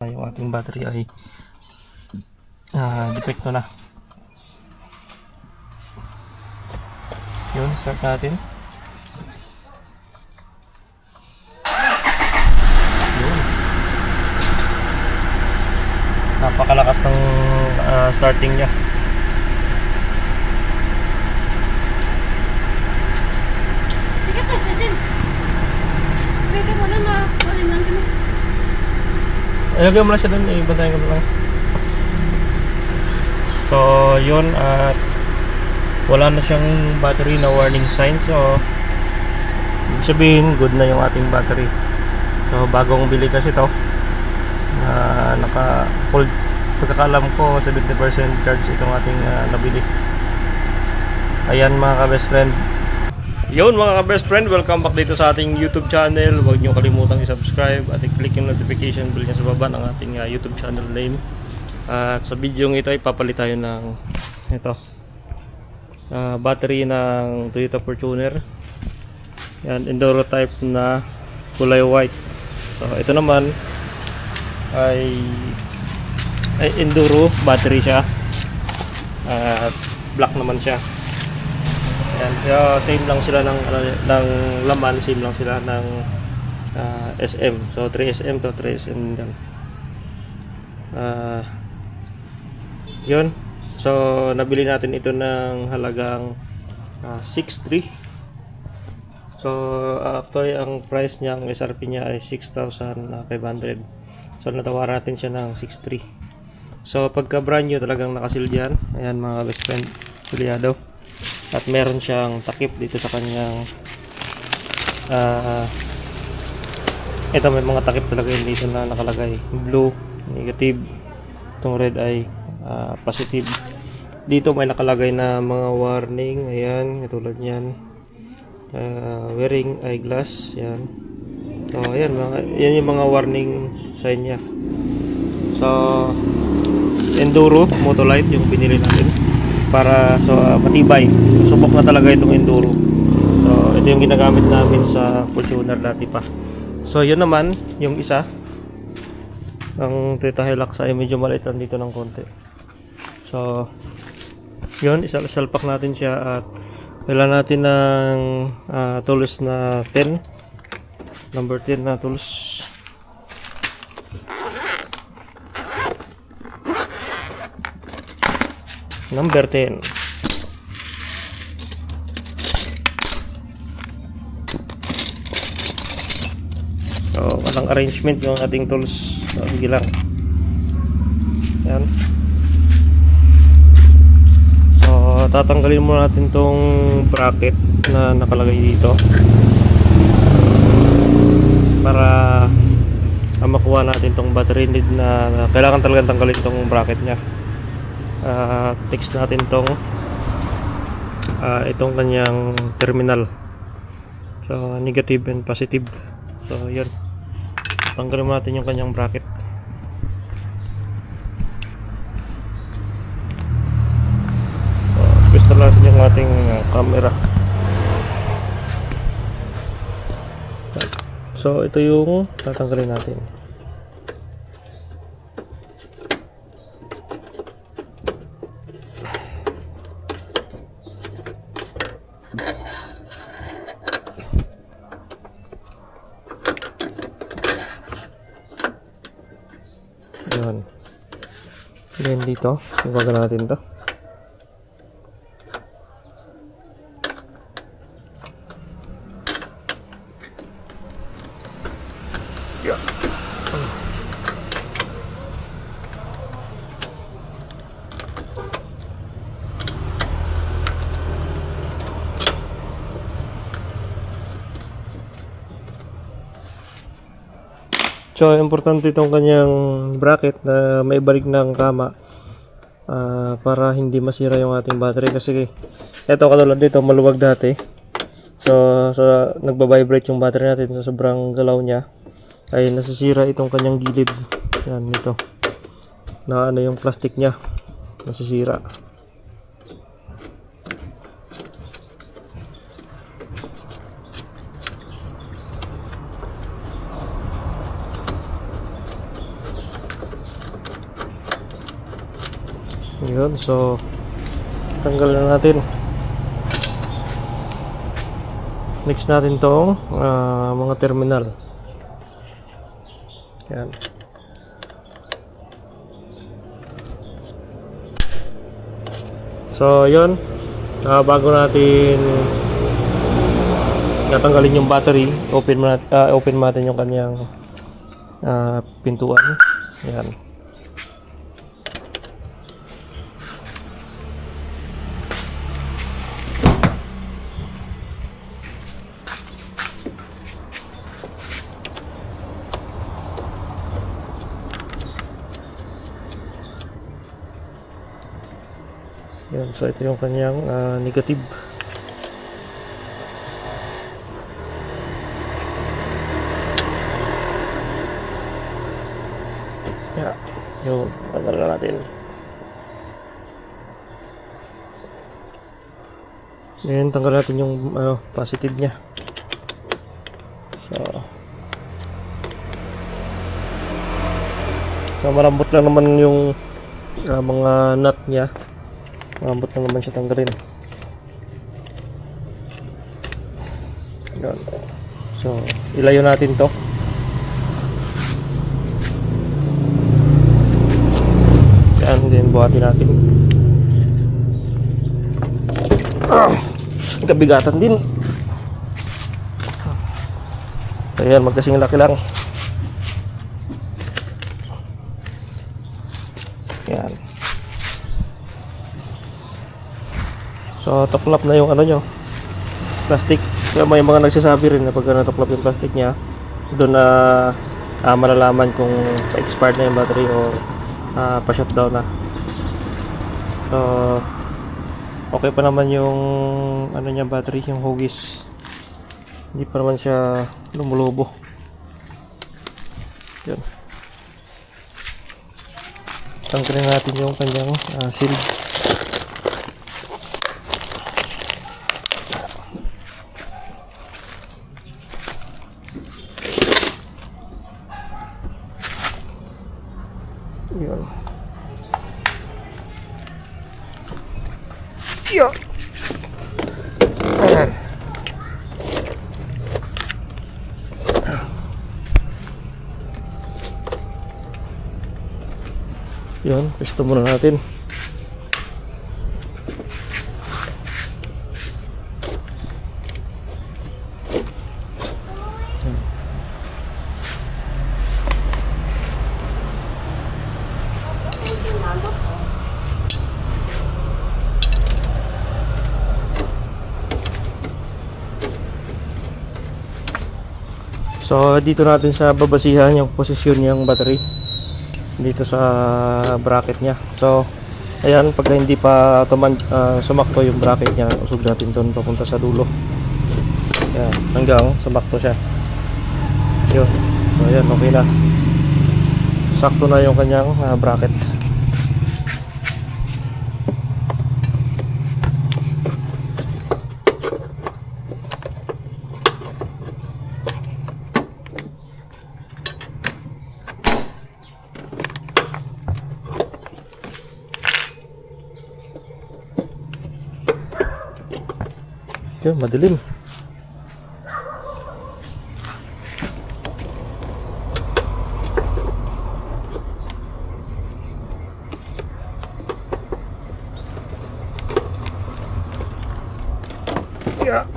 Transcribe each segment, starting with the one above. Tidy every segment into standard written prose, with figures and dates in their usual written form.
Yung ating battery ay defecto na. Yun, start natin. Yun. Napakalakas ng starting niya. Sige pa siya dyan. Pwede mo lang ma-falling lang din. Ilagay mo na siya dun, ibantayan ko na lang. So, yun, at wala na siyang battery na warning sign. So, ibig sabihin, good na yung ating battery. So, bagong bili kasi to. Naka-full, pagkakalam ko, 70% charge itong ating nabili. Ayan mga ka-best friend. Yun mga ka-best friend, welcome back dito sa ating YouTube channel. Huwag nyo kalimutang i-subscribe at i-click yung notification bell niya sa baba ng ating YouTube channel name. At sa video ito ay papalit tayo ng ito, battery ng Toyota Fortuner. Yan, Enduro type na kulay white. So ito naman ay Enduro battery siya. At black naman siya. Yan, so same lang sila ng laman, same lang sila ng SM. So 3SM to 3SM yan. Yun. So nabili natin ito ng halagang 6,300. So actually ang price niya, ang SRP niya ay 6,500. So natawaran natin siya ng 6,300. So pagka brand new talagang nakasealed yan. Ayan mga best friend, pilyado. At meron siyang takip dito sa kanyang ito, may mga takip talaga yun dito na nakalagay. Blue, negative. Itong red ay positive. Dito may nakalagay na mga warning. Ayan, katulad yan. Wearing eyeglass. Yan. So, ayan, yan yung mga warning sign niya. So, Enduro Motolite yung pinili natin para matibay. Subok na talaga itong Enduro. So ito yung ginagamit namin sa Fortuner dati pa. So yun naman yung isa, ang Toyota Hilux ay medyo maliit lang dito ng konti. So yun, isalpak natin siya at kailangan natin ng tools na 10, number 10 na tools. Number 10. So, walang arrangement yung ating tools. So, sige lang. Yan. So, tatanggalin muna natin tong bracket na nakalagay dito para makuha natin tong battery need na kailangan talagang tanggalin tong bracket nya. Text natin itong kanyang terminal. So negative and positive. So yun, tanggalin natin yung kanyang bracket. So pwesto natin yung ating camera. So ito yung tatanggalin natin. Yan. Then dito, gagawin natin to. Yeah. So, importante itong kanyang bracket na may balik ng kama para hindi masira yung ating battery. Kasi ito, katulad dito, maluwag dati. So, nagbabibrate yung battery natin sa sobrang galaw niya, ay nasisira itong kanyang gilid. Yan, ito. Na yung plastic niya, nasisira. Yun, so tanggal na natin. Next natin tong mga terminal. Yan. So yun, bago natin natanggalin yung battery, open natin yung kanyang pintuan. Yan. Yan, so ito yung kanyang negative. Yeah, yung tagal na natin. Ngayon tanggal natin yung positive nya. So malambot lang naman yung mga nut nya. Malambot lang naman siya tanggalin. Yan. So ilayo natin to. Yan, din buhatin natin. Kabigatan din. Ayan, magkasing laki lang. Yan. So, tuklap na yung ano nyo, plastic. Kaya may mga nagsasabi rin na pagka natuklap yung plastic nya, doon na malalaman kung pa-expired na yung battery o pa-shutdown na. So, okay pa naman yung ano niya battery, yung hugis. Hindi pa naman siya lumulubo. Yun. Tanggalin natin yung kanyang shield. Yun. Yun. Yun, pesto muna natin. So dito natin sa babasihan yung posisyon ng battery dito sa bracket nya. So ayan, pag hindi pa sumakto yung bracket nya, usog natin doon papunta sa dulo. Ayan, hanggang sumakto siya. Yun. So ayan, okay na. Sakto na yung kanyang bracket. Yun, madilim. Yeah.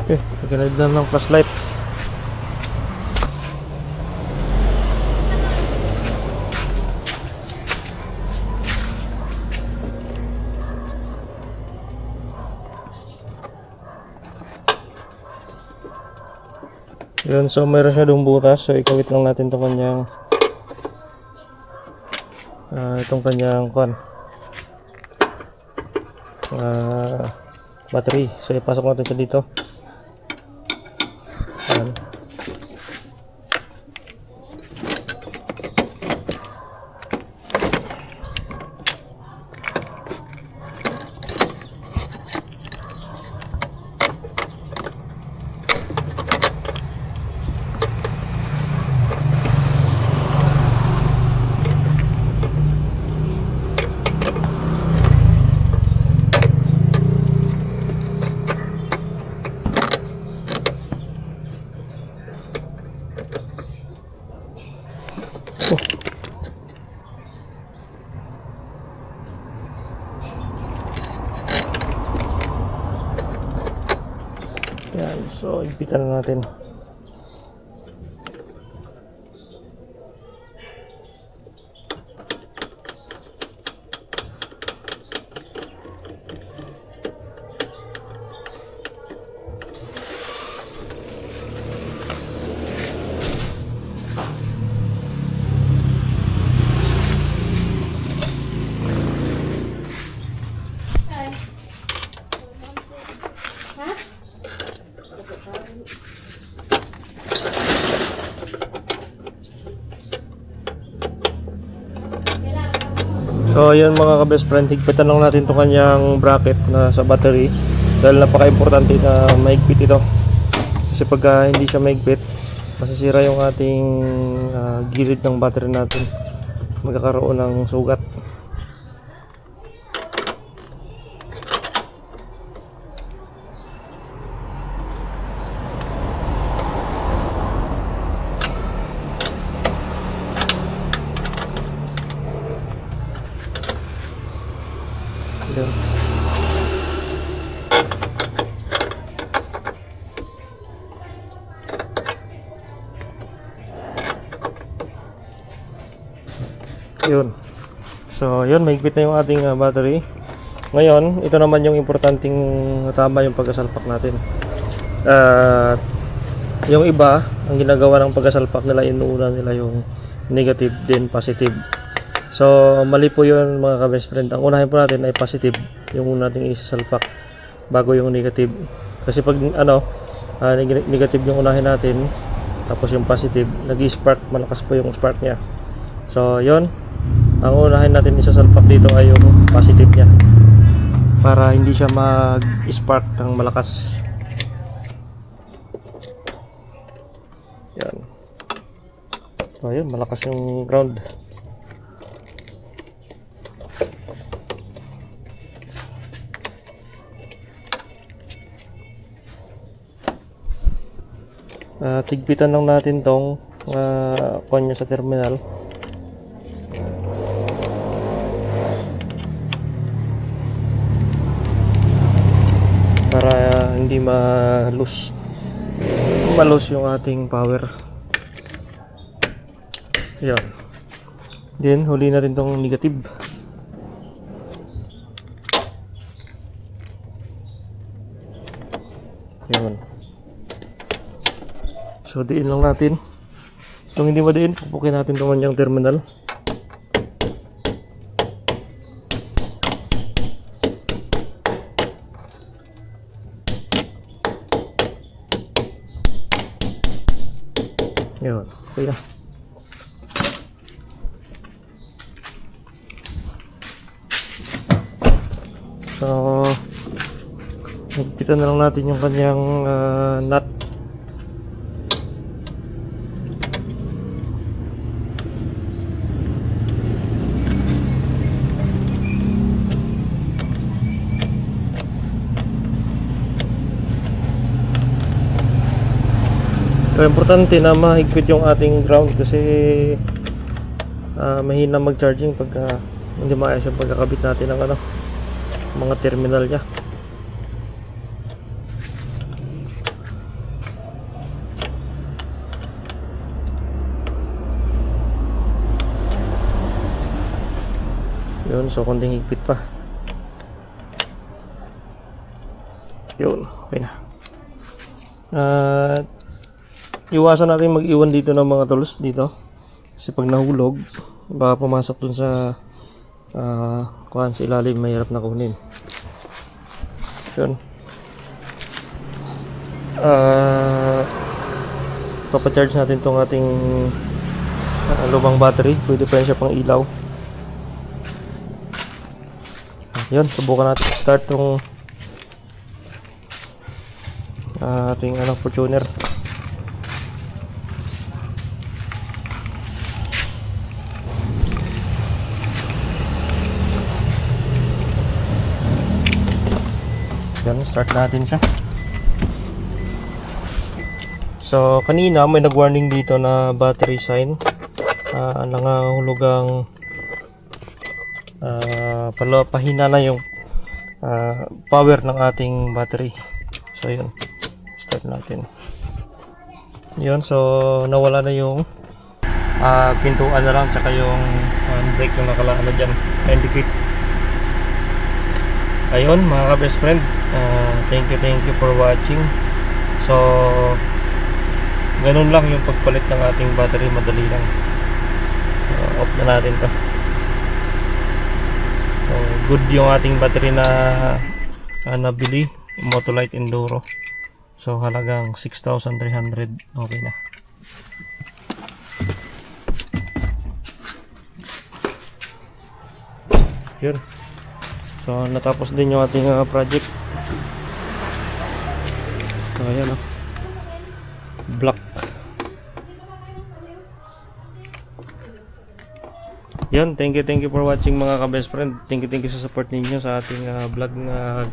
Okay, tagalid na ng flashlight. Yun, so mayroon siya doong butas. So ikawit lang natin itong kanyang battery. So ipasok natin siya dito. Ayan. So, higpitan na natin. Ay. Ha? So ayun mga ka-best friend, higpitan lang natin itong kanyang bracket na sa battery dahil napaka-importante na maigpit ito kasi pagka hindi siya maigpit masisira yung ating gilid ng battery natin, magkakaroon ng sugat. Yun. Yun. So, yun, mahigpit na yung ating battery. Ngayon, ito naman yung importanteng tama yung pagkasalpak natin. At yung iba, ang ginagawa ng pagkasalpak nila, inuuna nila yung negative then positive. So, mali po yun mga ka-best friend. Ang unahin po natin ay positive, yung nating isasalpak bago yung negative. Kasi pag negative yung unahin natin, tapos yung positive, nag-spark, malakas po yung spark niya. So, yun. Ang unahin natin isasalpak dito ay yung positive niya para hindi siya mag-spark ng malakas. Yan. So, yun. Malakas yung ground. Tigpitan lang natin tong kanya sa terminal para hindi ma-lose yung ating power. Yan. Then huli natin tong negative. Yan. So, diin lang natin. Kung hindi madiin, pupukin natin itong kanyang terminal. Yun. Okay na. So, nagpitan na lang natin yung kanyang nut. So, importante na mahigpit yung ating ground kasi mahina mag-charging pagka hindi maayos yung pagkakabit natin ng mga terminal niya. Yun, so konting higpit pa. Yun, okay na. Iwasan natin mag-iwan dito ng mga tools dito kasi pag nahulog baka pumasok dun sa kuhan sa ilalim, mahirap na kunin. Yun. Papacharge natin tong ating lumang battery, pwede pa rin siya pang ilaw. Yun, subukan natin start tong ating Fortuner. Yan, start natin siya. So, kanina may nag-warning dito na battery sign. Nangahulugang pahina na yung power ng ating battery. So, yun. Start natin. Yun, so nawala na yung pintuan na lang, tsaka yung brake yung nakalaano dyan, indicate. Ayun mga ka-best friend, thank you for watching. So ganun lang yung pagpalit ng ating battery, madali lang. Off na natin to. So good yung ating battery na nabili, Motolite Enduro. So halagang 6,300, okay na. Yun. So natapos din yung ating project. So ayan o, black. Yun, thank you for watching mga ka-best friend. Thank you sa support ninyo sa ating vlog na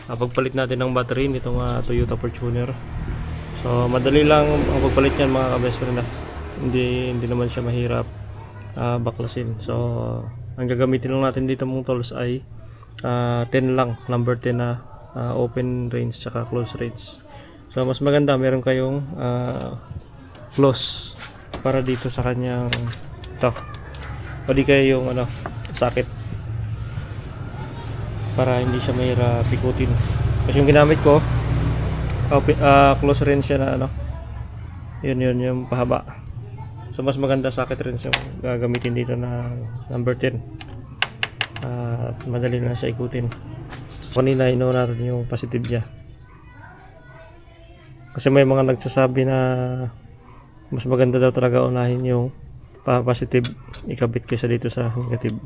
pagpalit natin ng battery nitong Toyota Fortuner. So madali lang ang pagpalit niyan mga ka-best friend. Hindi naman siya mahirap baklasin. So ang gagamitin lang natin dito mong tools ay 10 lang, number 10 na open range tsaka close range. So mas maganda meron kayong close para dito sa kanyang ito, o di kayo yung sakit, para hindi siya mahirap ikutin. Kasi yung ginamit ko close range siya na yun yung pahaba. So mas maganda sakit range yung gagamitin dito na number 10. At madali na siya ikutin. Kanina ino natin yung positive niya. Kasi may mga nagsasabi na mas maganda daw talaga unahin yung positive ikabit kaysa dito sa negative.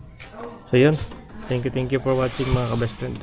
So yun. Thank you for watching mga ka-best friend.